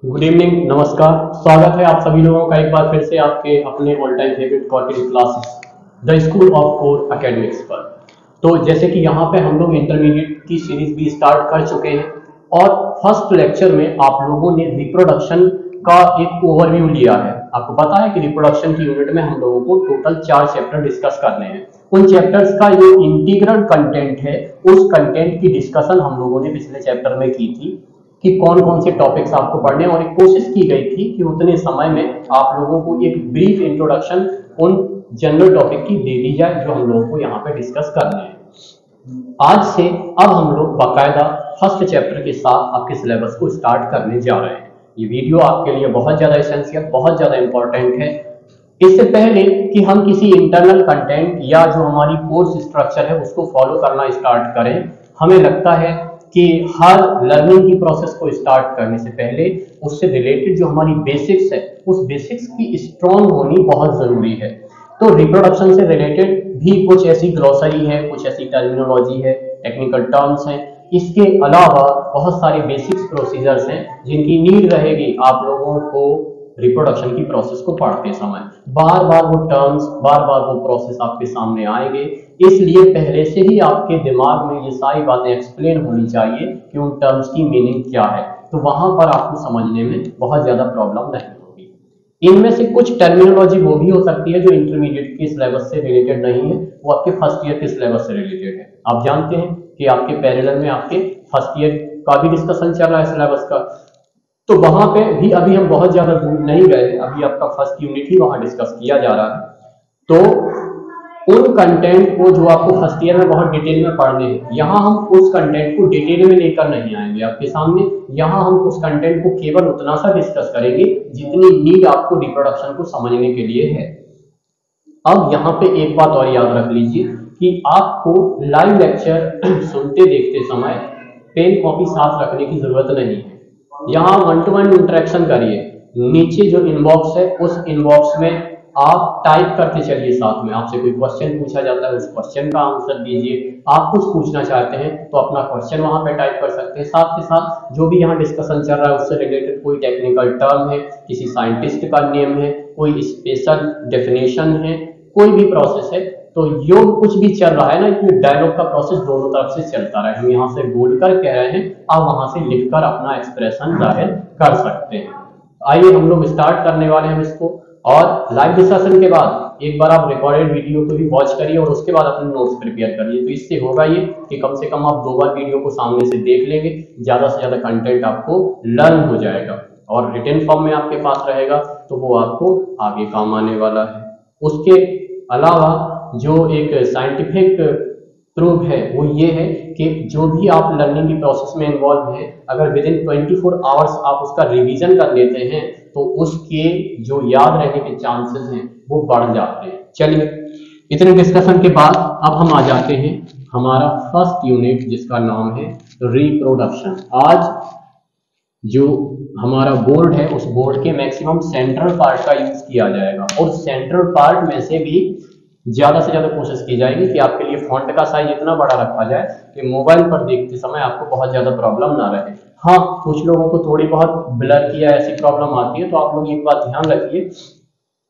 Good evening, नमस्कार। स्वागत है आप सभी लोगों का एक बार फिर से आपके अपने all time favourite quarterly classes the school of core academics पर। तो जैसे कि यहाँ पे हम लोग इंटरमीडिएट की सीरीज भी स्टार्ट कर चुके हैं और फर्स्ट लेक्चर में आप लोगों ने रिप्रोडक्शन का एक ओवरव्यू लिया है। आपको पता है कि रिप्रोडक्शन की यूनिट में हम लोगों को टोटल 4 चैप्टर डिस्कस करने हैं। उन चैप्टर्स का जो इंटीग्रल कंटेंट है उस कंटेंट की डिस्कशन हम लोगों ने पिछले चैप्टर में की थी कि कौन कौन से टॉपिक्स आपको पढ़ने हैं और एक कोशिश की गई थी कि उतने समय में आप लोगों को एक ब्रीफ इंट्रोडक्शन उन जनरल टॉपिक की दे दी जाए जो हम लोगों को यहाँ पे डिस्कस करने हैं। आज से अब हम लोग बाकायदा फर्स्ट चैप्टर के साथ आपके सिलेबस को स्टार्ट करने जा रहे हैं। ये वीडियो आपके लिए बहुत ज्यादा एसेंशियल, बहुत ज्यादा इंपॉर्टेंट है। इससे पहले कि हम किसी इंटरनल कंटेंट या जो हमारी कोर्स स्ट्रक्चर है उसको फॉलो करना स्टार्ट करें, हमें लगता है कि हर लर्निंग की प्रोसेस को स्टार्ट करने से पहले उससे रिलेटेड जो हमारी बेसिक्स है उस बेसिक्स की स्ट्रॉन्ग होनी बहुत जरूरी है। तो रिप्रोडक्शन से रिलेटेड भी कुछ ऐसी ग्लोसरी है, कुछ ऐसी टर्मिनोलॉजी है, टेक्निकल टर्म्स हैं। इसके अलावा बहुत सारे बेसिक्स प्रोसीजर्स हैं जिनकी नीड रहेगी आप लोगों को रिप्रोडक्शन की प्रोसेस को पढ़ते समय। बार बार वो टर्म्स, बार बार वो प्रोसेस आपके सामने आएंगे, इसलिए पहले से ही आपके दिमाग में ये सारी बातें एक्सप्लेन होनी चाहिए कि उन टर्म्स की मीनिंग क्या है। तो वहां पर आपको समझने में बहुत ज्यादा प्रॉब्लम नहीं होगी। इनमें से कुछ टर्मिनोलॉजी वो भी हो सकती है जो इंटरमीडिएट के सिलेबस से रिलेटेड नहीं है, वो आपके फर्स्ट ईयर के सिलेबस से रिलेटेड है। आप जानते हैं कि आपके पैरेलल में आपके फर्स्ट ईयर का भी डिस्कशन चल रहा है सिलेबस का, तो वहां पे भी अभी हम बहुत ज्यादा दूर नहीं गए, अभी आपका फर्स्ट यूनिट ही वहां डिस्कस किया जा रहा है। तो उन कंटेंट को जो आपको फर्स्ट ईयर में बहुत डिटेल में पढ़ने हैं, यहाँ हम उस कंटेंट को डिटेल में लेकर नहीं आएंगे आपके सामने। यहाँ हम उस कंटेंट को केवल उतना सा डिस्कस करेंगे जितनी नीड आपको रिप्रोडक्शन को समझने के लिए है। अब यहाँ पे एक बात और याद रख लीजिए कि आपको लाइव लेक्चर सुनते देखते समय पेन कॉपी साथ रखने की जरूरत नहीं है। यहाँ 1-to-1 इंटरेक्शन करिए। नीचे जो इनबॉक्स है उस इनबॉक्स में आप टाइप करते चलिए, साथ में आपसे कोई क्वेश्चन पूछा जाता है उस क्वेश्चन का आंसर दीजिए। आप कुछ पूछना चाहते हैं तो अपना क्वेश्चन वहां पे टाइप कर सकते हैं। साथ के साथ जो भी यहाँ डिस्कशन चल रहा है उससे रिलेटेड कोई टेक्निकल टर्म है, किसी साइंटिस्ट का नेम है, कोई स्पेशल डेफिनेशन है, कोई भी प्रोसेस है, तो योग कुछ भी चल रहा है ना, इसमें डायलॉग का प्रोसेस दोनों तरफ से चलता रहे। हम यहाँ से बोलकर कह रहे हैं, आप वहां से लिखकर अपना एक्सप्रेशन जाहिर कर सकते हैं। आइए हम लोग स्टार्ट करने वाले हैं इसको। और लाइव डिस्कशन के बाद एक बार आप रिकॉर्डेड वीडियो को भी वॉच करिए और उसके बाद अपने नोट्स प्रिपेयर करिए। तो इससे होगा ये कि कम से कम आप 2 बार वीडियो को सामने से देख लेंगे, ज्यादा से ज्यादा कंटेंट आपको लर्न हो जाएगा और रिटन फॉर्म में आपके पास रहेगा तो वो आपको आगे काम आने वाला है। उसके अलावा जो एक साइंटिफिक प्रूफ है वो ये है कि जो भी आप लर्निंग की प्रोसेस में इन्वॉल्व है, अगर विद इन 24 आवर्स आप उसका रिवीजन कर लेते हैं तो उसके जो याद रहने के चांसेस हैं वो बढ़ जाते हैं। चलिए, इतने डिस्कशन के बाद अब हम आ जाते हैं हमारा फर्स्ट यूनिट जिसका नाम है रिप्रोडक्शन। आज जो हमारा बोर्ड है उस बोर्ड के मैक्सिमम सेंट्रल पार्ट का यूज किया जाएगा और सेंट्रल पार्ट में से भी ज्यादा से ज्यादा कोशिश की जाएगी कि आपके लिए फॉन्ट का साइज इतना बड़ा रखा जाए कि मोबाइल पर देखते समय आपको बहुत ज्यादा प्रॉब्लम ना रहे। हाँ, कुछ लोगों को थोड़ी बहुत ब्लर की या ऐसी प्रॉब्लम आती है, तो आप लोग एक बात ध्यान रखिए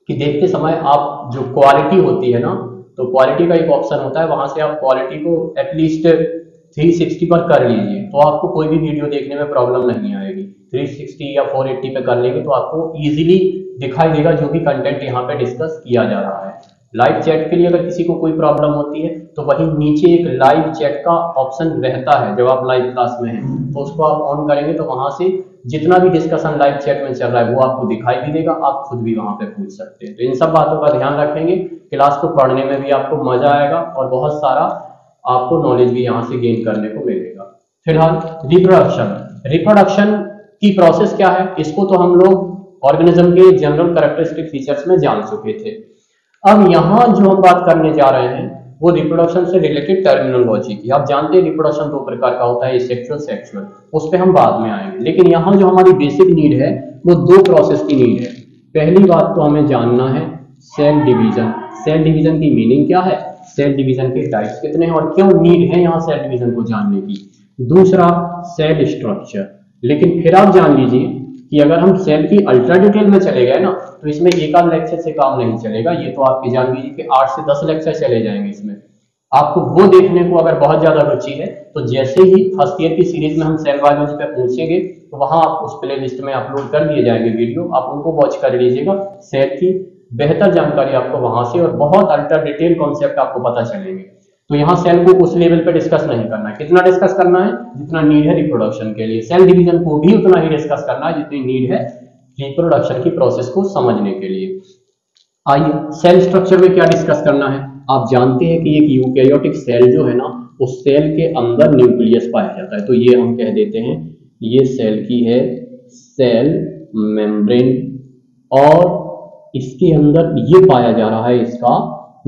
कि देखते समय आप जो क्वालिटी होती है ना, तो क्वालिटी का एक ऑप्शन होता है, वहां से आप क्वालिटी को एटलीस्ट 360 पर कर लीजिए तो आपको कोई भी वीडियो देखने में प्रॉब्लम नहीं आएगी। 360 या 480 पे कर लेंगे तो आपको इजीली दिखाई देगा जो भी कंटेंट यहाँ पे डिस्कस किया जा रहा है। लाइव चैट के लिए अगर किसी को कोई प्रॉब्लम होती है तो वहीं नीचे एक लाइव चैट का ऑप्शन रहता है, जब आप लाइव क्लास में हैं तो उसको आप ऑन करेंगे तो वहां से जितना भी डिस्कशन लाइव चैट में चल रहा है वो आपको दिखाई भी देगा, आप खुद भी वहां पे पूछ सकते हैं। तो इन सब बातों का ध्यान रखेंगे, क्लास को पढ़ने में भी आपको मजा आएगा और बहुत सारा आपको नॉलेज भी यहाँ से गेन करने को मिलेगा। फिलहाल रिप्रोडक्शन की प्रोसेस क्या है, इसको तो हम लोग ऑर्गेनिज्म के जनरल कैरेक्टरिस्टिक फीचर्स में जान चुके थे। अब यहाँ जो हम बात करने जा रहे हैं वो रिप्रोडक्शन से रिलेटेड टर्मिनोलॉजी की। आप जानते हैं रिप्रोडक्शन 2 प्रकार का होता है, सेक्सुअल, सेक्सुअल, उस पर हम बाद में आएंगे। लेकिन यहाँ जो हमारी बेसिक नीड है वो 2 प्रोसेस की नीड है। पहली बात तो हमें जानना है सेल डिवीजन। सेल डिवीजन की मीनिंग क्या है, सेल डिवीजन के टाइप्स कितने हैं और क्यों नीड है यहाँ सेल डिवीजन को जानने की। दूसरा सेल स्ट्रक्चर। लेकिन फिर आप जान लीजिए कि अगर हम सेल की अल्ट्रा डिटेल में चले गए ना तो इसमें एक आध लेक्चर से काम नहीं चलेगा, ये तो आपकी जान लीजिए कि 8 से 10 लेक्चर चले जाएंगे इसमें। आपको वो देखने को अगर बहुत ज्यादा रुचि है तो जैसे ही फर्स्ट ईयर की सीरीज में हम सेल बायोलॉजी पे पहुंचेंगे तो वहां आप उस प्ले लिस्ट में अपलोड कर दिए जाएंगे वीडियो, आप उनको वॉच कर लीजिएगा। सेल की बेहतर जानकारी आपको वहां से और बहुत अल्ट्रा डिटेल कॉन्सेप्ट आपको पता चलेंगे। तो यहाँ सेल को उस लेवल पे डिस्कस नहीं करना है, कितना डिस्कस करना है जितना नीड है रिप्रोडक्शन के लिए। सेल डिवीजन को भी उतना ही डिस्कस करना है जितनी नीड है रिप्रोडक्शन की प्रोसेस को समझने के लिए। आइए सेल स्ट्रक्चर में क्या डिस्कस करना है। आप जानते हैं कि एक यूकैरियोटिक सेल जो है ना उस सेल के अंदर न्यूक्लियस पाया जाता है, तो ये हम कह देते हैं ये सेल की है सेल मेम्ब्रेन और इसके अंदर ये पाया जा रहा है इसका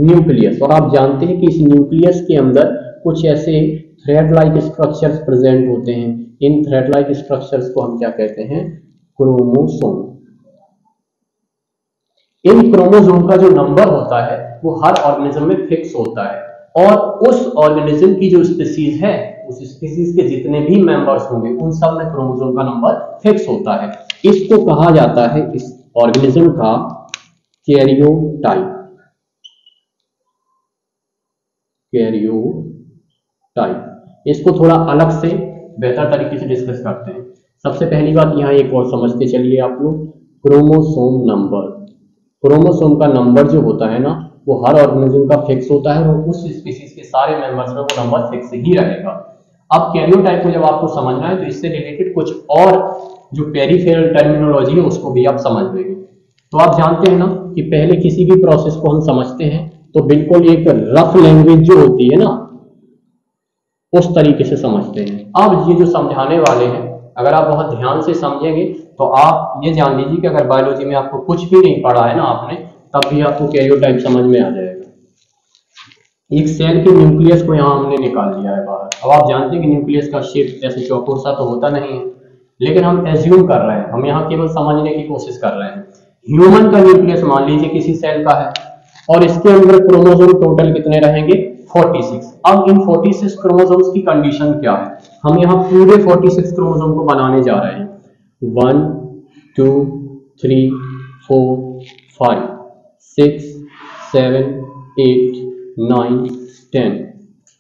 न्यूक्लियस। और आप जानते हैं कि इस न्यूक्लियस के अंदर कुछ ऐसे थ्रेड लाइक स्ट्रक्चर्स प्रेजेंट होते हैं। इन थ्रेड लाइक स्ट्रक्चर्स को हम क्या कहते हैं, क्रोमोसोम। इन क्रोमोसोम का जो नंबर होता है वो हर ऑर्गेनिज्म में फिक्स होता है और उस ऑर्गेनिज्म की जो स्पीसीज है उस स्पीसीज के जितने भी मेंबर्स होंगे उन सब में क्रोमोसोम का नंबर फिक्स होता है। इसको कहा जाता है इस ऑर्गेनिज्म का कैरियोटाइप। कैरियोटाइप इसको थोड़ा अलग से बेहतर तरीके से डिस्कस करते हैं। सबसे पहली बात यहाँ एक और समझते चलिए आप लोग, क्रोमोसोम नंबर। क्रोमोसोम का नंबर जो होता है ना वो हर ऑर्गेनिज्म का फिक्स होता है और उस स्पीसीज के सारे मेंबर्स में वो नंबर फिक्स ही रहेगा। अब कैरियोटाइप को जब आपको समझना है तो इससे रिलेटेड कुछ और जो पेरिफेरल टर्मिनोलॉजी है उसको भी आप समझ लेंगे। तो आप जानते हैं ना कि पहले किसी भी प्रोसेस को हम समझते हैं तो बिल्कुल एक रफ लैंग्वेज जो होती है ना उस तरीके से समझते हैं। अब ये जो समझाने वाले हैं अगर आप बहुत ध्यान से समझेंगे तो आप ये जान लीजिए कि अगर बायोलॉजी में आपको कुछ भी नहीं पढ़ा है ना आपने तब भी आपको कैरियोटाइप समझ में आ जाएगा। एक सेल के न्यूक्लियस को यहाँ हमने निकाल लिया है बाहर। अब आप जानते हैं कि न्यूक्लियस का शेप ऐसे चौकोर सा तो होता नहीं है, लेकिन हम एज्यूम कर रहे हैं, हम यहाँ केवल समझने की कोशिश कर रहे हैं। ह्यूमन का न्यूक्लियस मान लीजिए किसी सेल का है और इसके अंदर क्रोमोसोम टोटल कितने रहेंगे, 46। अब इन 46 क्रोमोसोम्स की कंडीशन क्या है, हम यहाँ पूरे 46 क्रोमोसोम को बनाने जा रहे हैं। 1 2 3 4 5 6 7 8 9 10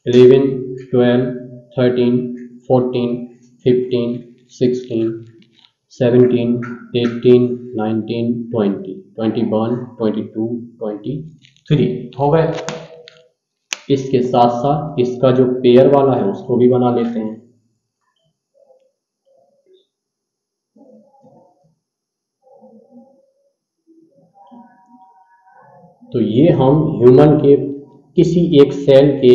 11 12 13 14 15 16 17 18 19 20 21 22 23 हो गए। इसके साथ साथ इसका जो पेयर वाला है उसको भी बना लेते हैं। तो ये हम ह्यूमन के किसी एक सेल के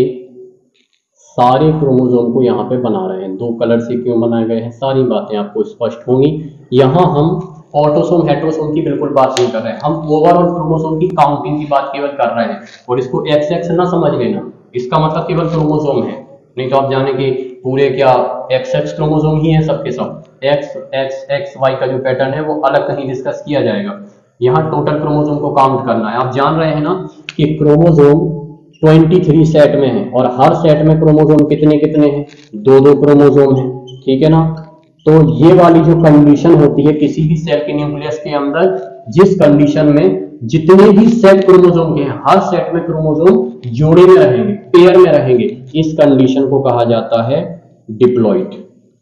सारे क्रोमोसोम को यहाँ पे बना रहे हैं। 2 कलर से क्यों बनाए गए हैं सारी बातें आपको स्पष्ट होंगी। यहाँ हम ऑटोसोम हेट्रोसोम की बिल्कुल बात नहीं कर रहे हैं, हम ओवरऑल क्रोमोसोम की काउंटिंग की बात केवल कर रहे हैं। और इसको एक्स एक्स ना समझ लेना, इसका मतलब केवल क्रोमोसोम है, नहीं तो आप जाने कि पूरे क्या एक्स एक्स क्रोमोसोम ही है सबके सब। एक्स एक्स एक्स वाई का जो पैटर्न है वो अलग कहीं डिस्कस किया जाएगा। यहाँ टोटल क्रोमोसोम को काउंट करना है। आप जान रहे हैं ना कि क्रोमोसोम 23 सेट में है और हर सेट में क्रोमोसोम कितने कितने हैं, 2-2 क्रोमोसोम है, ठीक है ना। तो ये वाली जो कंडीशन होती है किसी भी सेल के न्यूक्लियस के अंदर, जिस कंडीशन में जितने भी सेट क्रोमोसोम के हैं हर सेट में क्रोमोसोम जोड़े में रहेंगे, पेयर में रहेंगे, इस कंडीशन को कहा जाता है डिप्लॉइड।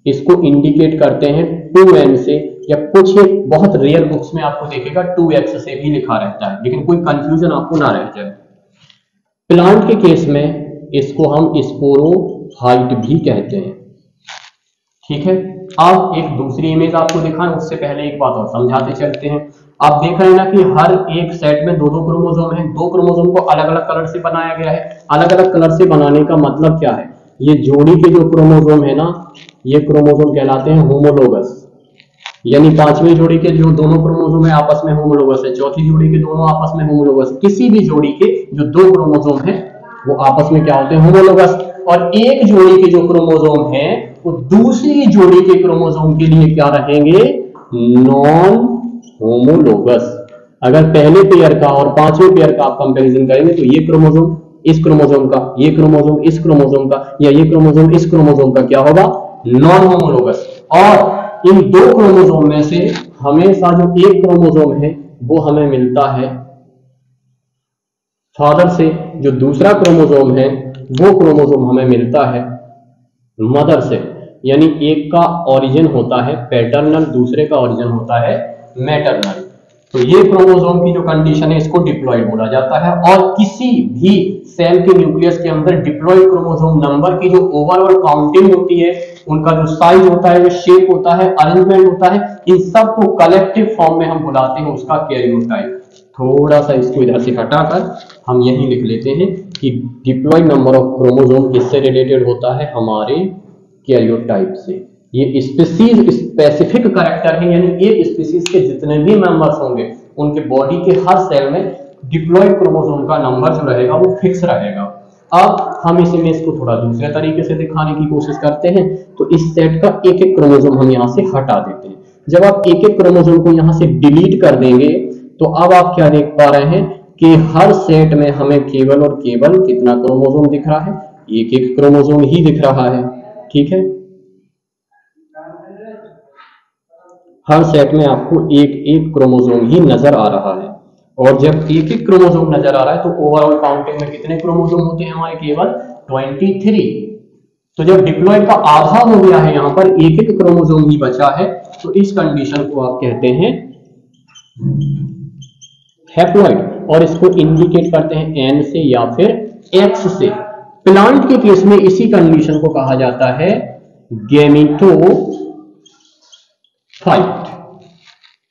इसको इंडिकेट करते हैं 2n से, या कुछ एक बहुत रेयर बुक्स में आपको देखेगा 2x से भी लिखा रहता है, लेकिन कोई कंफ्यूजन आपको ना रह जाए। प्लांट के केस में इसको हम स्पोरोफाइट भी कहते हैं, ठीक है। अब एक दूसरी इमेज आपको दिखाएं उससे पहले एक बात और समझाते चलते हैं। आप देख रहे हैं ना कि हर एक सेट में 2-2 क्रोमोसोम हैं। 2 क्रोमोसोम को अलग अलग कलर से बनाया गया है। अलग अलग कलर से बनाने का मतलब क्या है, ये जोड़ी के जो क्रोमोसोम है ना ये क्रोमोसोम कहलाते हैं होमोलोगस, यानी 5वीं जोड़ी के जो दोनों क्रोमोसोम है आपस में होमोलोगस है, 4थी जोड़ी के दोनों आपस में होमोलोगस। किसी भी जोड़ी के जो 2 क्रोमोसोम है वो आपस में क्या होते हैं, होमोलोगस। और एक जोड़ी के जो क्रोमोसोम है वो दूसरी जोड़ी के क्रोमोसोम के लिए क्या रहेंगे, नॉन होमोलोगस। अगर पहले पेयर का और 5वें पेयर का आप कंपैरिजन करेंगे तो ये क्रोमोसोम इस क्रोमोसोम का, ये क्रोमोसोम इस क्रोमोसोम का, या ये क्रोमोसोम इस क्रोमोसोम का क्या होगा, नॉन होमोलोगस। और इन 2 क्रोमोसोम में से हमेशा जो एक क्रोमोसोम है वो हमें मिलता है फादर से, जो दूसरा क्रोमोसोम है वो क्रोमोसोम हमें मिलता है मदर से। यानी एक का ओरिजिन होता है पैटर्नल, दूसरे का ओरिजिन होता है मैटरनल। तो ये क्रोमोसोम की जो कंडीशन है इसको डिप्लॉइड बोला जाता है। और किसी भी सेल के न्यूक्लियस के अंदर डिप्लॉइड क्रोमोसोम नंबर की जो ओवरऑल काउंटिंग होती है, उनका जो साइज होता है, जो शेप होता है, अरेंजमेंट होता है, इन सब को कलेक्टिव फॉर्म में हम बुलाते हैं उसका कैरियोटाइप। थोड़ा सा इसको इधर से हटाकर हम यही लिख लेते हैं कि डिप्लॉइड नंबर ऑफ क्रोमोसोम किससे रिलेटेड होता है, हमारे कैरियोटाइप से। ये स्पीसीज स्पेसिफिक कैरेक्टर है, यानी एक स्पीसीज के जितने भी मेंबर्स होंगे उनके बॉडी के हर सेल में डिप्लॉइड क्रोमोसोम का नंबर जो रहेगा वो फिक्स रहेगा। अब हम इस इमेज को थोड़ा दूसरे तरीके से दिखाने की कोशिश करते हैं। तो इस सेट का एक एक क्रोमोसोम हम यहाँ से हटा देते हैं। जब आप एक एक क्रोमोसोम को यहाँ से डिलीट कर देंगे तो अब आप क्या देख पा रहे हैं कि हर सेट में हमें केवल और केवल कितना क्रोमोसोम दिख रहा है, एक एक क्रोमोसोम ही दिख रहा है। ठीक है, हर सेट में आपको एक एक क्रोमोसोम ही नजर आ रहा है। और जब एक एक क्रोमोसोम नजर आ रहा है तो ओवरऑल काउंटिंग में कितने क्रोमोसोम होते हैं हमारे, केवल 23। तो जब डिप्लॉइड का आधा हो गया है, यहां पर एक एक क्रोमोसोम ही बचा है, तो इस कंडीशन को आप कहते हैं हैप्लॉइड। और इसको इंडिकेट करते हैं एन से या फिर एक्स से। प्लांट के केस में इसी कंडीशन को कहा जाता है गैमेटोफाइट।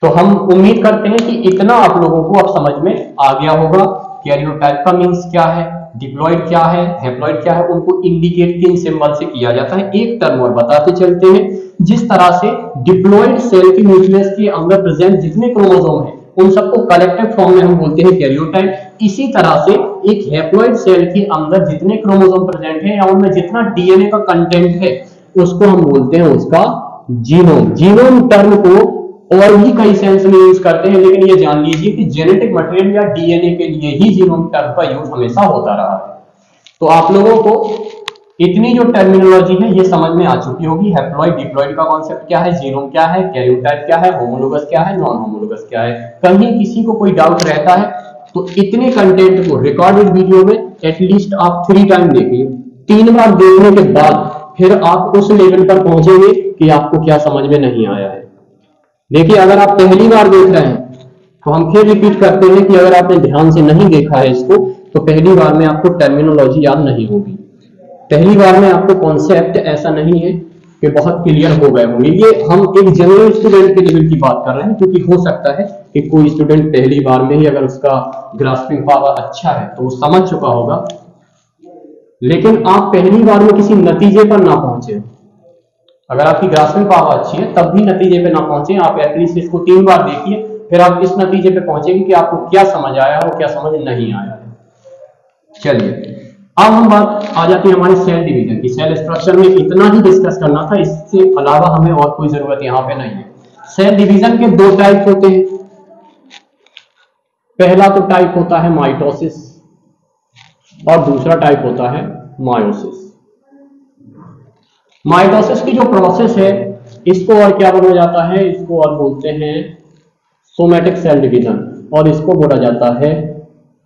तो हम उम्मीद करते हैं कि इतना आप लोगों को अब समझ में आ गया होगा। कैरियोटाइप का मीन्स क्या है, डिप्लॉइड क्या है, हैप्लॉइड क्या है, उनको इंडिकेट किन सिंबल से किया जाता है। एक टर्म और बताते चलते हैं। जिस तरह से डिप्लॉइड सेल के न्यूक्लियस के अंदर प्रेजेंट जितने क्रोमोसोम हैं उन सबको कलेक्टिव फॉर्म में हम बोलते हैं कैरियोटाइप। इसी तरह से एक हैप्लॉइड सेल के अंदर जितने क्रोमोसोम प्रेजेंट है या उनमें जितना डीएनए का कंटेंट है उसको हम बोलते हैं उसका जीनोम। जीनोम टर्म को और भी कई सेंस में यूज करते हैं, लेकिन ये जान लीजिए कि जेनेटिक मटेरियल या डीएनए के लिए ही जीनोम टर्म का यूज हमेशा होता रहा है। तो आप लोगों को इतनी जो टर्मिनोलॉजी है ये समझ में आ चुकी होगी। हैप्लॉइड डिप्लॉइड का कॉन्सेप्ट क्या है, जीनोम क्या है, कैरियोटाइप क्या है, होमोलोगस क्या है, नॉन होमोलोगस क्या है। कहीं किसी को कोई डाउट रहता है तो इतने कंटेंट को रिकॉर्डेड वीडियो में एटलीस्ट आप 3 टाइम देखिए। 3 बार देखने के बाद फिर आप उस लेवल पर पहुंचेंगे कि आपको क्या समझ में नहीं आया है। देखिए, अगर आप पहली बार देख रहे हैं तो हम फिर रिपीट करते हैं कि अगर आपने ध्यान से नहीं देखा है इसको तो पहली बार में आपको टर्मिनोलॉजी याद नहीं होगी, पहली बार में आपको कॉन्सेप्ट ऐसा नहीं है कि बहुत क्लियर हो गए होंगे। ये हम एक जनरल स्टूडेंट के लेवल की बात कर रहे हैं, क्योंकि हो सकता है कि कोई स्टूडेंट पहली बार में ही अगर उसका ग्रास्पिंग पावर अच्छा है तो वो समझ चुका होगा, लेकिन आप पहली बार में किसी नतीजे पर ना पहुंचे। अगर आपकी ग्रास्पिंग पावर अच्छी है तब भी नतीजे पे ना पहुंचे, आप एटलीस्ट इसको 3 बार देखिए, फिर आप इस नतीजे पे पहुंचेंगे कि आपको क्या समझ आया और क्या समझ नहीं आया है। चलिए, अब हम बात आ जाती है हमारे सेल डिवीजन की। सेल स्ट्रक्चर में इतना ही डिस्कस करना था, इससे अलावा हमें और कोई जरूरत यहाँ पे नहीं है। सेल डिवीजन के 2 टाइप होते हैं। पहला तो टाइप होता है माइटोसिस और दूसरा टाइप होता है मायोसिस। माइटोसिस की जो प्रोसेस है इसको और क्या बोला जाता है, इसको और बोलते हैं सोमैटिक सेल डिवीजन, और इसको बोला जाता है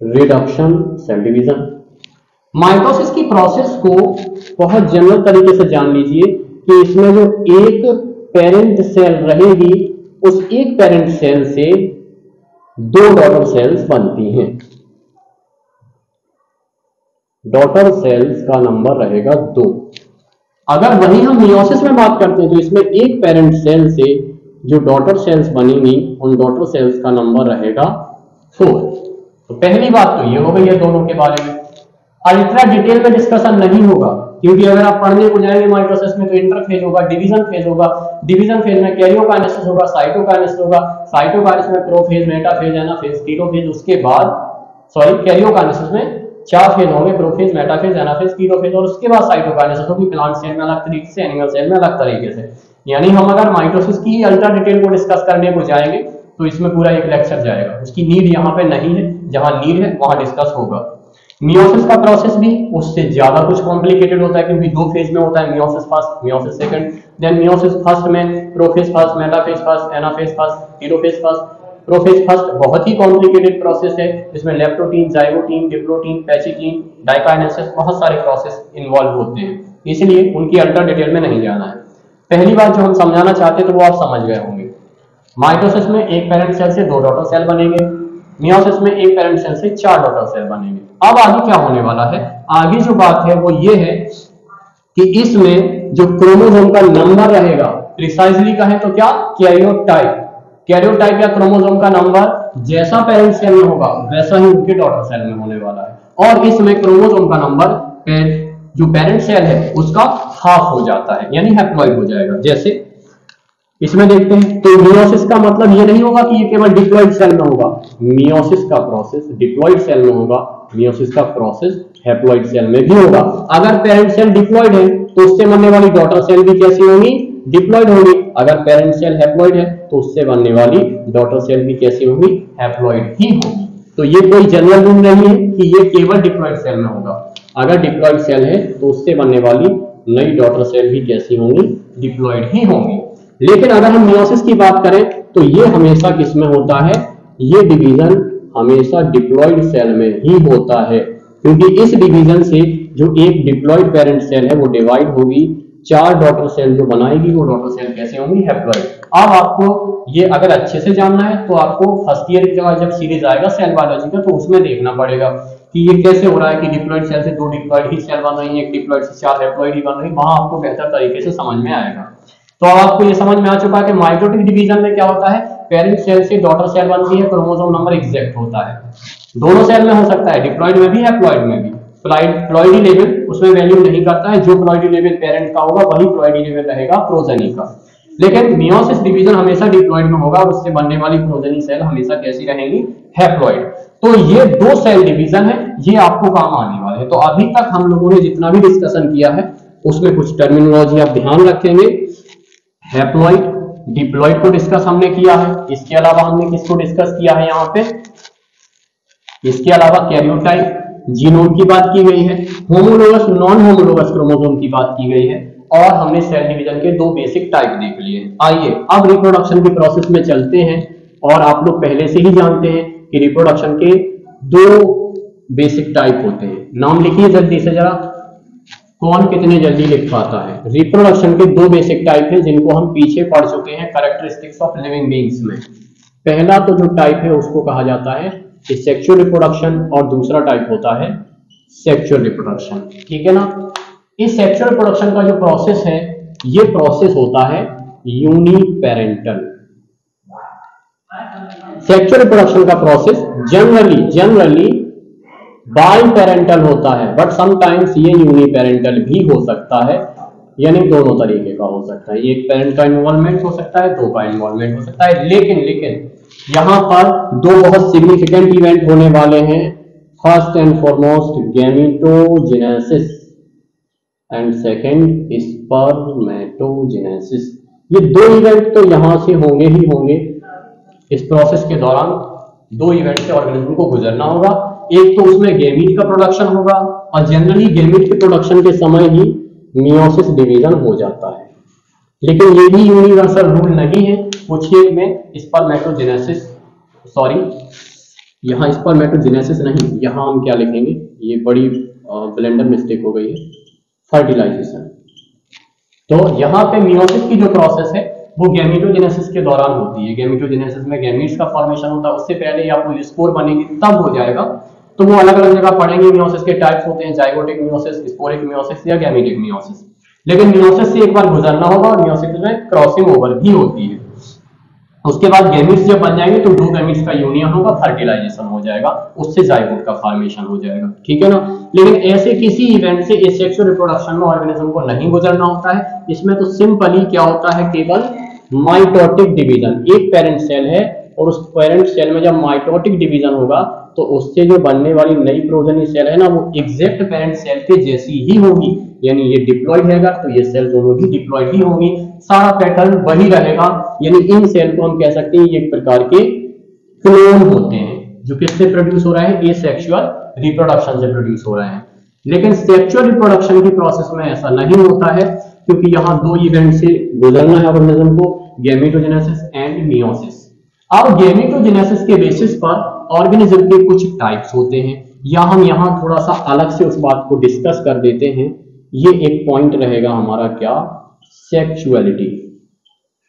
रिडक्शन सेल डिवीजन। माइटोसिस की प्रोसेस को बहुत जनरल तरीके से जान लीजिए कि इसमें जो एक पेरेंट सेल रहेगी उस एक पेरेंट सेल से 2 डॉटर सेल्स बनती हैं। डॉटर सेल्स का नंबर रहेगा 2। अगर वही हम मियोसिस में बात करते हैं तो इसमें एक पेरेंट सेल से जो डॉटर सेल्स बनेंगी उन डॉटर सेल्स का नंबर रहेगा 4। तो पहली बात तो ये हो गई है दोनों के बारे में। और इतना डिटेल में डिस्कशन नहीं होगा, क्योंकि अगर आप पढ़ने को जाएंगे माइटोसिस में तो इंटरफेज होगा, डिवीजन फेज होगा, डिवीजन फेज में कैरियोकाइनेसिस होगा, साइटोकाइनेसिस होगा, साइटोकाइनेसिस में प्रोफेज, मेटाफेज, एनाफेज, टीलोफेज, उसके बाद कैरियोकाइनेसिस में 4 फेज होंगे, प्रोफेज, मेटाफेज, एनाफेज, टीलोफेज, और उसके बाद साइटोकाइनेसिस होगी। प्लांट सेल में अलग तरीके से, एनिमल सेल में अलग तरीके से। यानी हम अगर माइटोसिस की अल्ट्रा डिटेल को डिस्कस करने को जाएंगे तो इसमें पूरा एक लेक्चर जाएगा। उसकी नीड यहाँ पे नहीं है, जहां नीड है वहां डिस्कस होगा। मियोसिस का प्रोसेस भी उससे ज्यादा कुछ कॉम्प्लिकेटेड होता है, क्योंकि दो फेज में होता है, meiosis first, meiosis second. Then meiosis first में prophase first, metaphase first, anaphase first, telophase first. Prophase first बहुत ही कॉम्प्लिकेटेड प्रोसेस है, इसमें leptotene, zygotene, diplotene, pachytene, diakinesis, बहुत सारे प्रोसेस इन्वॉल्व होते हैं, इसलिए उनकी अल्टर डिटेल में नहीं जाना है। पहली बात जो हम समझाना चाहते हैं तो वो आप समझ गए होंगे। माइटोसिस में एक पेरेंट सेल से 2 डॉटर सेल बनेंगे, मियोसिस में एक पेरेंट सेल से 4 डॉटर सेल बनेंगे। अब आगे क्या होने वाला है, आगे जो बात है वो ये है कि इसमें जो क्रोमोसोम का नंबर रहेगा, प्रिसाइजली कहें तो क्या, कैरियोटाइप। कैरियोटाइप या क्रोमोसोम का नंबर जैसा पेरेंट सेल में होगा वैसा ही उनके डॉटर सेल में होने वाला है, और इसमें क्रोमोसोम का नंबर जो पेरेंट सेल है उसका हाफ हो जाता है, यानी हैप्लॉइड हो जाएगा। जैसे इसमें देखते हैं तो मियोसिस का मतलब ये नहीं होगा कि ये केवल डिप्लॉइड सेल में होगा, मियोसिस का प्रोसेस डिप्लॉइड सेल में होगा, मियोसिस का प्रोसेस हैप्लॉइड सेल में भी होगा। अगर पेरेंट सेल डिप्लॉइड है तो उससे बनने वाली डॉटर सेल भी कैसी होंगी, डिप्लॉइड होंगी। अगर पेरेंट सेल हैप्लॉइड है तो उससे बनने वाली डॉटर सेल भी कैसी होंगी, हैप्लॉइड ही होगी। तो ये कोई जनरल रूल नहीं है कि ये केवल डिप्लॉइड सेल में होगा, अगर डिप्लॉइड सेल है तो उससे बनने वाली नई डॉटर सेल भी कैसी होंगी, डिप्लॉइड ही होंगी। लेकिन अगर हम मियोसिस की बात करें तो ये हमेशा किसमें होता है, ये डिवीजन हमेशा डिप्लॉइड सेल में ही होता है, क्योंकि इस डिवीजन से जो एक डिप्लॉइड पेरेंट सेल है वो डिवाइड होगी, 4 डॉटर सेल जो बनाएगी वो डॉटर सेल कैसे होंगी, हैप्लॉइड। अब आपको ये अगर अच्छे से जानना है तो आपको फर्स्ट ईयर की जब सीरीज आएगा सेल बायोलॉजी का तो उसमें देखना पड़ेगा कि ये कैसे हो रहा है कि डिप्लॉइड सेल से 2 डिप्लॉइड ही सेल बन रही है, एक डिप्लॉइड से 4 हैप्लॉइड ही बन रही है, वहां आपको बेहतर तरीके से समझ में आएगा। तो अब आपको ये समझ में आ चुका है कि माइटोटिक डिवीजन में क्या होता है, पेरेंट सेल से डॉटर सेल बनती है, क्रोमोसोम नंबर एग्जैक्ट होता है, दोनों सेल में हो सकता है, डिप्लॉइड में भी हैप्लॉइड में भी। प्लॉइडी लेवल उसमें वैल्यू नहीं करता है, जो प्लॉइडी लेवल पेरेंट का होगा वही प्लॉइडी लेवल रहेगा प्रोजेनी का। लेकिन मियोसिस डिवीजन हमेशा डिप्लॉइड में होगा और उससे बनने वाली प्रोजेनी सेल हमेशा कैसी रहेंगी, हैप्लॉइड। तो ये 2 सेल डिवीजन है, ये आपको काम आने वाले हैं। तो अभी तक हम लोगों ने जितना भी डिस्कशन किया है उसमें कुछ टर्मिनोलॉजी आप ध्यान रखेंगे। हैप्लॉइड, डिप्लॉइड को डिस्कस हमने किया है, इसके अलावा हमने किसको डिस्कस किया है यहाँ पे, इसके अलावा कैरियोटाइप, जीनोम की बात की गई है, होमोलोगस नॉन होमोलोगस क्रोमोसोम की बात की गई है, और हमने सेल डिवीजन के 2 बेसिक टाइप देख लिए। आइए अब रिप्रोडक्शन के प्रोसेस में चलते हैं, और आप लोग पहले से ही जानते हैं कि रिप्रोडक्शन के 2 बेसिक टाइप होते हैं। नाम लिखिए जल्दी से जरा, कौन कितने जल्दी लिख पाता है। रिप्रोडक्शन के 2 बेसिक टाइप हैं जिनको हम पीछे पढ़ चुके हैं कैरेक्टरिस्टिक्स ऑफ लिविंग बीइंग्स में। पहला तो जो टाइप है उसको कहा जाता है सेक्सुअल रिप्रोडक्शन, और दूसरा टाइप होता है सेक्सुअल रिप्रोडक्शन, ठीक है ना। इस सेक्सुअल रिप्रोडक्शन का जो प्रोसेस है ये प्रोसेस होता है यूनिपेरेंटल। सेक्सुअल रिप्रोडक्शन का प्रोसेस जनरली बाइपेरेंटल होता है, बट समटाइम्स ये यूनिपेरेंटल भी हो सकता है, यानी दोनों तरीके का हो सकता है। एक पेरेंट का इन्वॉल्वमेंट हो सकता है, 2 का इन्वॉल्वमेंट हो सकता है। लेकिन यहां पर 2 बहुत सिग्निफिकेंट इवेंट होने वाले हैं। First and foremost gametogenesis and second spermatogenesis. ये 2 इवेंट तो यहां से होंगे ही होंगे। इस प्रोसेस के दौरान 2 इवेंट से ऑर्गेनिज्म को गुजरना होगा। एक तो उसमें गैमीट का प्रोडक्शन होगा, और जनरली गैमीट के प्रोडक्शन के समय ही मियोसिस डिवीजन हो जाता है। लेकिन ये भी यूनिवर्सल रूल नहीं है, कुछ एक में स्पर्मेटोजेनेसिस, सॉरी यहाँ स्पर्मेटोजेनेसिस नहीं, यहाँ हम क्या लिखेंगे, ये बड़ी ब्लेंडर मिस्टेक हो गई है, फर्टिलाइजेशन। तो यहाँ पे मियोसिस की जो प्रोसेस है वो गैमेटोजेनेसिस के दौरान होती है। गैमेटोजेनेसिस में गैमीट्स का फॉर्मेशन होता है, उससे पहले या कोई स्पोर बनेगी तब हो जाएगा। तो वो अलग अलग जगह पढ़ेंगे। मियोसिस के टाइप्स होते हैं, जाइगोटिक मियोसिस, स्पोरिक मियोसिस या गैमेटिक मियोसिस। लेकिन मियोसिस से एक बार गुजरना होगा, और मियोसिस में क्रॉसिंग ओवर भी होती है। उसके बाद गैमीट्स जब बन जाएंगे तो 2 गैमीट्स का यूनियन होगा, फर्टिलाइजेशन हो जाएगा, उससे जाइगोट का फॉर्मेशन हो जाएगा, ठीक है ना। लेकिन ऐसे किसी इवेंट से एसेक्सुअल रिप्रोडक्शन में ऑर्गेनिज्म को नहीं गुजरना होता है। इसमें तो सिंपली क्या होता है, केवल माइटोटिक डिवीजन। एक पेरेंट सेल है और उस पेरेंट सेल में जब माइटोटिक डिवीजन होगा तो उससे जो बनने वाली नई प्रोजेनी सेल है ना, वो एग्जैक्ट पेरेंट सेल के जैसी ही होगी, यानी ये डिप्लॉइड रहेगा तो ये सेल दोनों भी डिप्लॉइड ही होंगी, सारा पैटर्न वही रहेगा। यानी इन सेल को हम कह सकते हैं ये एक प्रकार के क्लोन होते हैं। जो किससे प्रोड्यूस हो रहा है, एसेक्सुअल रिप्रोडक्शन से प्रोड्यूस हो रहे हैं। लेकिन सेक्सुअल रिप्रोडक्शन की प्रोसेस में ऐसा नहीं होता है, क्योंकि यहाँ दो इवेंट से गुजरना है ऑर्गेनिज्म को, गैमेटोजेनेसिस एंड मियोसिस। अब गैमेटोजेनेसिस के बेसिस पर ऑर्गेनिज्म के कुछ टाइप्स होते हैं, या हम यहाँ थोड़ा सा अलग से उस बात को डिस्कस कर देते हैं। ये एक पॉइंट रहेगा हमारा, क्या, सेक्सुअलिटी।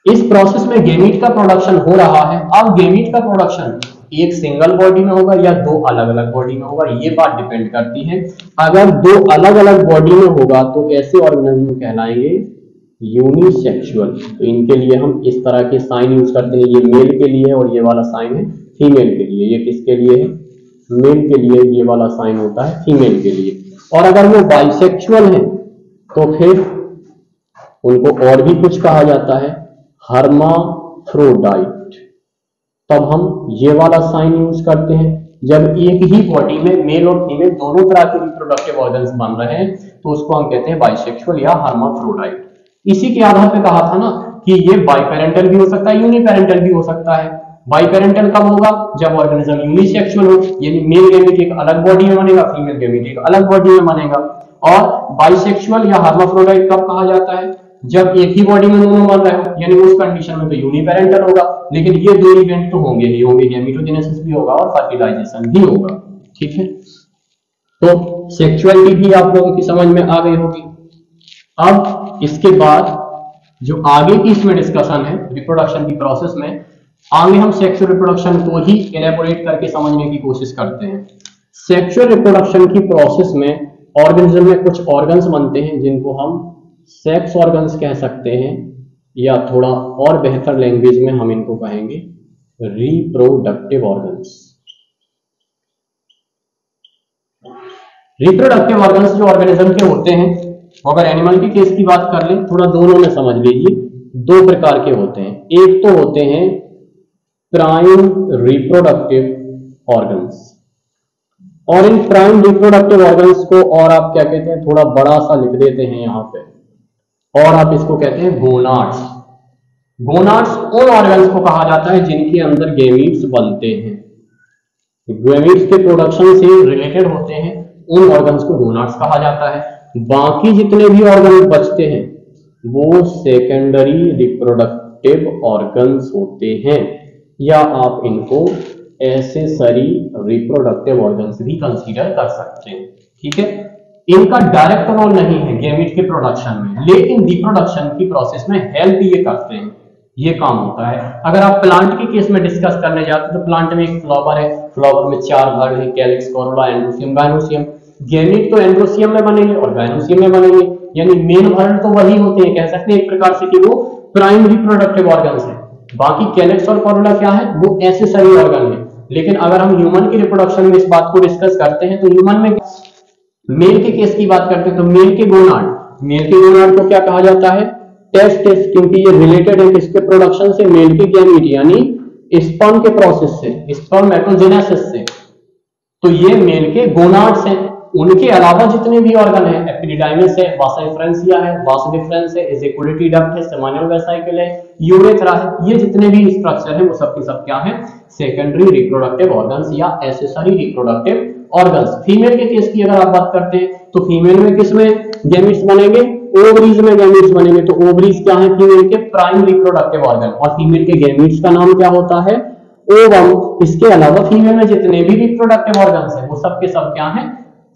इस प्रोसेस में गेमीट का प्रोडक्शन हो रहा है। अब गेमीट का प्रोडक्शन एक सिंगल बॉडी में होगा या दो अलग अलग बॉडी में होगा, ये बात डिपेंड करती है। अगर दो अलग अलग बॉडी में होगा तो ऐसे ऑर्गेनिज्म कहलाएंगे यूनिसेक्सुअल। तो इनके लिए हम इस तरह के साइन यूज करते हैं, ये मेल के लिए और ये वाला साइन है फीमेल के लिए। ये किसके लिए है? मेल के लिए। ये वाला साइन होता है फीमेल के लिए। और अगर वो बाइसेक्सुअल है तो फिर उनको और भी कुछ कहा जाता है, हर्माफ्रोडाइट। तब हम ये वाला साइन यूज करते हैं। जब एक ही बॉडी में मेल और फीमेल दोनों तरह के रिप्रोडक्टिव ऑर्गन्स बन रहे हैं तो उसको हम कहते हैं बाइसेक्सुअल या हर्माफ्रोडाइट। इसी के आधार पे कहा था ना कि ये बाइपेरेंटल भी हो सकता है, यूनिपेरेंटल भी हो सकता है। बाइपेरेंटल कब होगा? जब ऑर्गेनिज्म यूनिसेक्सुअल हो, यानी मेल गैमेट एक अलग बॉडी में बनेगा, फीमेल गैमेट एक अलग बॉडी में बनेगा। और बाइसेक्सुअल या हर्माफ्रोडाइट कब कहा जाता है? जब एक ही बॉडी में दोनों बन रहे हो, यानी उस कंडीशन में तो यूनिपेरेंटल होगा। लेकिन ये दो इवेंट तो होंगे ही होंगे, गैमेटोजेनेसिस भी होगा और फर्टिलाइजेशन भी होगा। ठीक है, तो सेक्सुअलिटी भी आप लोगों की समझ में आ गई होगी। अब इसके बाद जो आगे की इसमें डिस्कशन है रिप्रोडक्शन की प्रोसेस में, आगे हम सेक्सुअल रिप्रोडक्शन को ही एलेबोरेट करके समझने की कोशिश करते हैं। सेक्सुअल रिप्रोडक्शन की प्रोसेस में ऑर्गेनिज्म में कुछ ऑर्गन्स बनते हैं जिनको हम सेक्स ऑर्गन्स कह सकते हैं, या थोड़ा और बेहतर लैंग्वेज में हम इनको कहेंगे रिप्रोडक्टिव ऑर्गन्स। रिप्रोडक्टिव ऑर्गन्स जो ऑर्गेनिज्म के होते हैं, अगर एनिमल के केस की बात कर लें, थोड़ा दोनों में समझ लीजिए, दो प्रकार के होते हैं। एक तो होते हैं प्राइम रिप्रोडक्टिव ऑर्गन्स, और इन प्राइम रिप्रोडक्टिव ऑर्गन्स को और आप क्या कहते हैं, थोड़ा बड़ा सा लिख देते हैं यहां पे, और आप इसको कहते हैं गोनाड्स। गोनाड्स उन ऑर्गन्स को कहा जाता है जिनके अंदर गैमीट्स बनते हैं, गैमीट्स के प्रोडक्शन से रिलेटेड होते हैं, उन ऑर्गन्स को गोनाड्स कहा जाता है। बाकी जितने भी ऑर्गन बचते हैं वो सेकेंडरी रिप्रोडक्टिव ऑर्गन्स होते हैं, या आप इनको एक्सेसरी रिप्रोडक्टिव ऑर्गन्स भी कंसीडर कर सकते हैं। ठीक है, इनका डायरेक्ट रोल नहीं है गैमीट के प्रोडक्शन में, लेकिन रिप्रोडक्शन की प्रोसेस में हेल्प ये करते हैं, ये काम होता है। अगर आप प्लांट के केस में डिस्कस करने जाते हैं तो प्लांट में एक फ्लावर है, फ्लावर में 4 भाग है, calyx, Corolla, androecium, gynoecium. Gamete तो एंड्रोसियम में बनेंगे और गायनोसियम में बनेंगे, यानी मेन वर्ड तो वही होते हैं, कह सकते हैं एक प्रकार से कि वो प्राइम रिप्रोडक्टिव ऑर्गन्स है। बाकी कैलिक्स और कोरोला क्या है, वो एक्सेसरी ऑर्गन है। लेकिन अगर हम ह्यूमन की रिप्रोडक्शन में इस बात को डिस्कस करते हैं तो ह्यूमन में मेल के केस की बात करते हैं तो मेल के गोनाड को क्या कहा जाता है, टेस्टिस, क्योंकि ये रिलेटेड है किसके प्रोडक्शन से, मेल के गैमीट यानी स्पर्म के प्रोसेस से, स्पर्मेटोजेनेसिस से। तो ये मेल के गोनाड्स हैं। उनके अलावा जितने भी ऑर्गन है, एपिडिडाइमिस है, वासा डिफरेंशिया है, वास डिफरेंस है, इजेकुलेटरी डक्ट है, सेमानियल वेसिकल है, यूरेथ्रा है, ये जितने भी स्ट्रक्चर है वो सब के सब क्या है, सेकेंडरी रिप्रोडक्टिव ऑर्गन्स या एक्सेसरी रिप्रोडक्टिव ऑर्गन्स। फीमेल के केस की अगर आप बात करते हैं तो फीमेल में किसमें गैमीट्स बनेंगे, ओवरीज में गैमीट्स बनेंगे। तो ओवरीज क्या है, फीमेल के प्राइम रिप्रोडक्टिव ऑर्गन, और फीमेल के गैमीट्स का नाम क्या होता है, ओवम। इसके अलावा फीमेल में जितने भी रिप्रोडक्टिव ऑर्गन्स हैं वो सब के सब क्या है,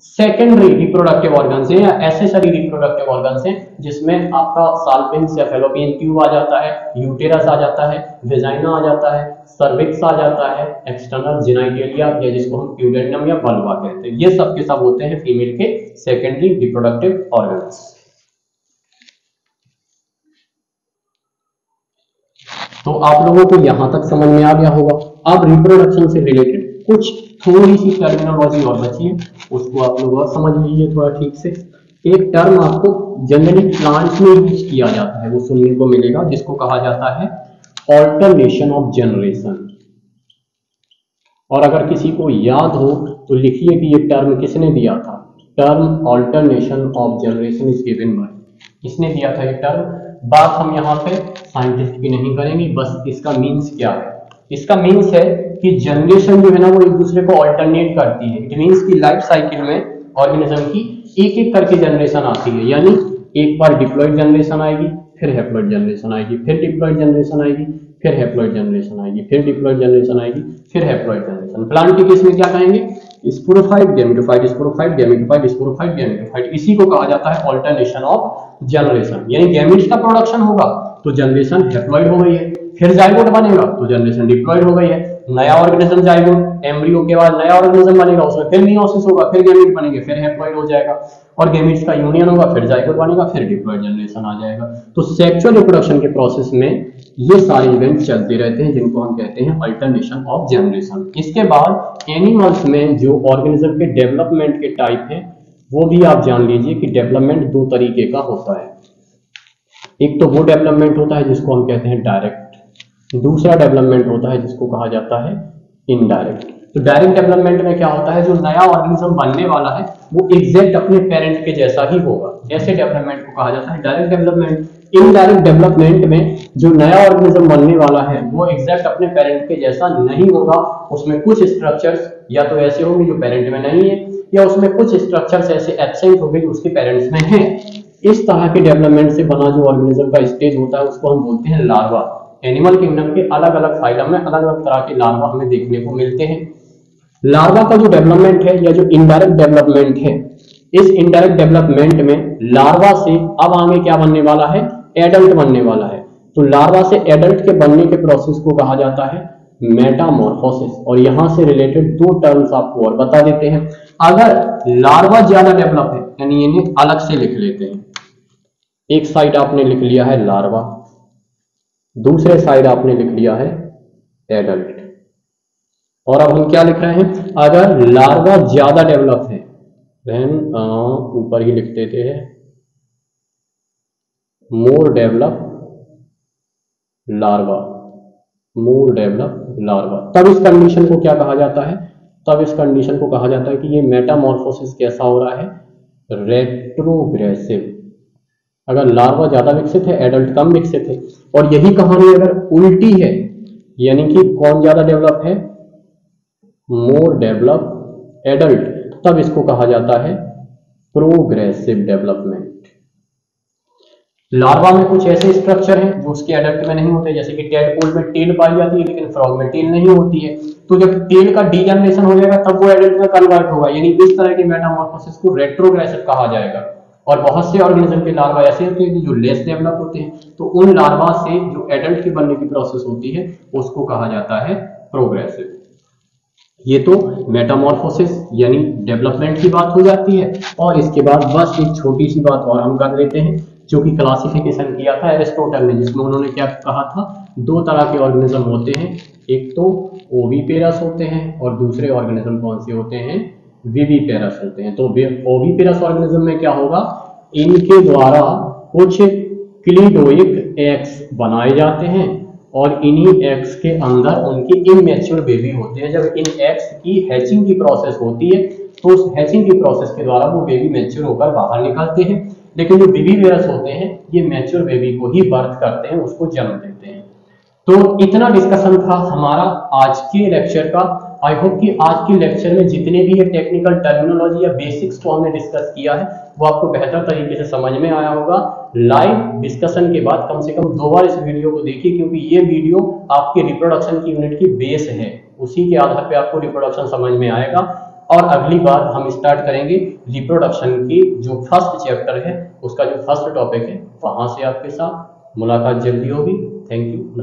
सेकेंडरी रिप्रोडक्टिव ऑर्गन्स हैं या एक्सेसरी रिप्रोडक्टिव ऑर्गन्स हैं, जिसमें आपका साल्पिंस या फैलोपियन ट्यूब आ जाता है, यूटेरस आ जाता है, वेजाइना आ जाता है, सर्विक्स आ जाता है, एक्सटर्नल जेनिटलिया या जिसको हम प्यूडेंटम या वल्वा कहते हैं, ये सब के सब होते हैं फीमेल के सेकेंडरी रिप्रोडक्टिव ऑर्गन्स। तो आप लोगों को यहां तक समझ में आ गया होगा। अब रिप्रोडक्शन से रिलेटेड कुछ थोड़ी सी टर्मिनोलॉजी और बची है, उसको आप लोग और समझ लीजिए थोड़ा ठीक से। एक टर्म आपको जनरली प्लांट्स में यूज किया जाता है, वो सुनने को मिलेगा, जिसको कहा जाता है ऑल्टरनेशन ऑफ जनरेशन। और अगर किसी को याद हो तो लिखिए कि ये टर्म किसने दिया था। Term alternation of generation is given by, किसने दिया था ये टर्म। बात हम यहाँ पे साइंटिस्ट की नहीं करेंगे, बस इसका मीन्स क्या है, इसका मीन्स है कि जनरेशन जो है ना वो एक दूसरे को ऑल्टरनेट करती है। इट मीन्स कि लाइफ साइकिल में ऑर्गेनिज्म की एक एक करके जनरेशन आती है, यानी एक बार डिप्लॉयड जनरेशन आएगी, फिर हैप्लॉयड जनरेशन आएगी, फिर डिप्लॉयड जनरेशन आएगी, फिर हैप्लॉयड जनरेशन आएगी, फिर डिप्लॉयड जनरेशन आएगी, फिर हैप्लॉयड जनरेशन। प्लांट के केस में क्या कहेंगे? Sporophyte, gametophyte, sporophyte, gametophyte, sporophyte, gametophyte. इसी को कहा जाता है ऑल्टरनेशन ऑफ जनरेशन। यानी गैमेट्स का प्रोडक्शन होगा तो जनरेशन हैप्लॉयड हो गई है, फिर जाइगोट बनेगा तो जनरेशन डिप्लॉयड हो गई है, नया ऑर्गेनिज्म जाइगोट, एम्ब्रियो के बाद नया ऑर्गेनिज्म बनेगा, उसमें फिर मियोसिस होगा, फिर गैमेट बनेंगे, फिर हैप्लॉयड हो जाएगा, और गैमेट्स का यूनियन होगा, फिर जाइगोट बनेगा, फिर डिप्लॉयड जनरेशन आ जाएगा। तो सेक्सुअल रिप्रोडक्शन के प्रोसेस में ये सारे इवेंट्स चलते रहते हैं जिनको हम कहते हैं अल्टरनेशन ऑफ जनरेशन। इसके बाद एनिमल्स में जो ऑर्गेनिज्म के डेवलपमेंट के टाइप हैं वो भी आप जान लीजिए कि डेवलपमेंट दो तरीके का होता है। एक तो वो डेवलपमेंट होता है जिसको हम कहते हैं डायरेक्ट, दूसरा डेवलपमेंट होता है जिसको कहा जाता है इनडायरेक्ट। तो डायरेक्ट डेवलपमेंट में क्या होता है, जो नया ऑर्गेनिज्म बनने वाला है वो एग्जैक्ट अपने पेरेंट के जैसा ही होगा, ऐसे डेवलपमेंट को कहा जाता है डायरेक्ट डेवलपमेंट। इनडायरेक्ट डेवलपमेंट में जो नया ऑर्गेनिज्म बनने वाला है वो एग्जैक्ट अपने पेरेंट के जैसा नहीं होगा, उसमें कुछ स्ट्रक्चर्स या तो ऐसे होंगे जो पेरेंट में नहीं है, या उसमें कुछ स्ट्रक्चर्स ऐसे एब्सेंट होंगे जो उसके पेरेंट्स में हैं। इस तरह के डेवलपमेंट से बना जो ऑर्गेनिज्म का स्टेज होता है उसको हम बोलते हैं लार्वा। एनिमल किंगडम के अलग अलग फाइलम में अलग अलग तरह के लार्वा हमें देखने को मिलते हैं। लार्वा का जो डेवलपमेंट है या जो इनडायरेक्ट डेवलपमेंट है, इस इनडायरेक्ट डेवलपमेंट में लार्वा से अब आगे क्या बनने वाला है, एडल्ट बनने वाला है। तो लार्वा से एडल्ट के बनने के प्रोसेस को कहा जाता है मेटामॉर्फोसिस। और यहां से रिलेटेड दो टर्म्स आपको और बता देते हैं। अगर लार्वा ज्यादा डेवलप है, यानी इन्हें अलग से लिख लेते हैं, एक साइड आपने लिख लिया है लार्वा, दूसरे साइड आपने लिख लिया है एडल्ट। और अब हम क्या लिख रहे हैं, अगर लार्वा ज्यादा डेवलप है, देन ऊपर ही लिख देते हैं मोर डेवलप लार्वा, मोर डेवलप लार्वा। तब इस कंडीशन को क्या कहा जाता है, तब इस कंडीशन को कहा जाता है कि ये मेटामॉर्फोसिस कैसा हो रहा है, रेट्रोग्रेसिव। अगर लार्वा ज्यादा विकसित है, एडल्ट कम विकसित है। और यही कहानी अगर उल्टी है, यानी कि कौन ज्यादा डेवलप है, मोर डेवलप एडल्ट, तब इसको कहा जाता है प्रोग्रेसिव डेवलपमेंट। लार्वा में कुछ ऐसे स्ट्रक्चर हैं जो उसके एडल्ट में नहीं होते, जैसे कि टेडपोल में टेल पाई जाती है लेकिन फ्रॉग में टेल नहीं होती है। तो जब टेल का डीजनरेशन हो जाएगा तब वो एडल्ट में कन्वर्ट होगा, यानी इस तरह के मेटामॉर्फोसिस को रेट्रोग्रेसिव कहा जाएगा। और बहुत से ऑर्गेनिज्म के लार्वा ऐसे होते हैं जो लेस डेवलप होते हैं, तो उन लार्वा से जो एडल्ट के बनने की प्रोसेस होती है उसको कहा जाता है प्रोग्रेसिव। ये तो मेटामॉर्फोसिस यानी डेवलपमेंट की बात हो जाती है। और इसके बाद बस एक छोटी सी बात और हम कर लेते हैं, जो कि क्लासिफिकेशन किया था एरिस्टोटल ने, जिसमें उन्होंने क्या कहा था, दो तरह के ऑर्गेनिज्म होते हैं, एक तो ओविपेरस होते हैं और दूसरे ऑर्गेनिज्म कौन से होते हैं, विविपेरस होते हैं। तो ओविपेरस ऑर्गेनिज्म में क्या होगा, इनके द्वारा कुछ क्लिडोइक एग्स बनाए जाते हैं और इन्हीं एग्स के अंदर उनके इमैच्योर बेबी होते हैं। जब इन एग्स की हैचिंग की प्रोसेस होती है तो उस हैचिंग की प्रोसेस के द्वारा वो बेबी मैच्योर होकर बाहर निकलते हैं। लेकिन जो विविपेरस होते हैं ये मैच्योर बेबी को ही बर्थ करते हैं, उसको जन्म देते हैं। तो इतना डिस्कशन था हमारा आज के लेक्चर का। आई होप कि आज के लेक्चर में जितने भी टेक्निकल टर्मिनोलॉजी या बेसिक्स को हमने डिस्कस किया है वो आपको बेहतर तरीके से समझ में आया होगा। लाइव डिस्कशन के बाद कम से कम 2 बार इस वीडियो को देखिए, क्योंकि ये वीडियो आपके रिप्रोडक्शन की यूनिट की बेस है, उसी के आधार पे आपको रिप्रोडक्शन समझ में आएगा। और अगली बार हम स्टार्ट करेंगे रिप्रोडक्शन की जो फर्स्ट चैप्टर है, उसका जो फर्स्ट टॉपिक है, वहां से आपके साथ मुलाकात जल्दी होगी। Thank you.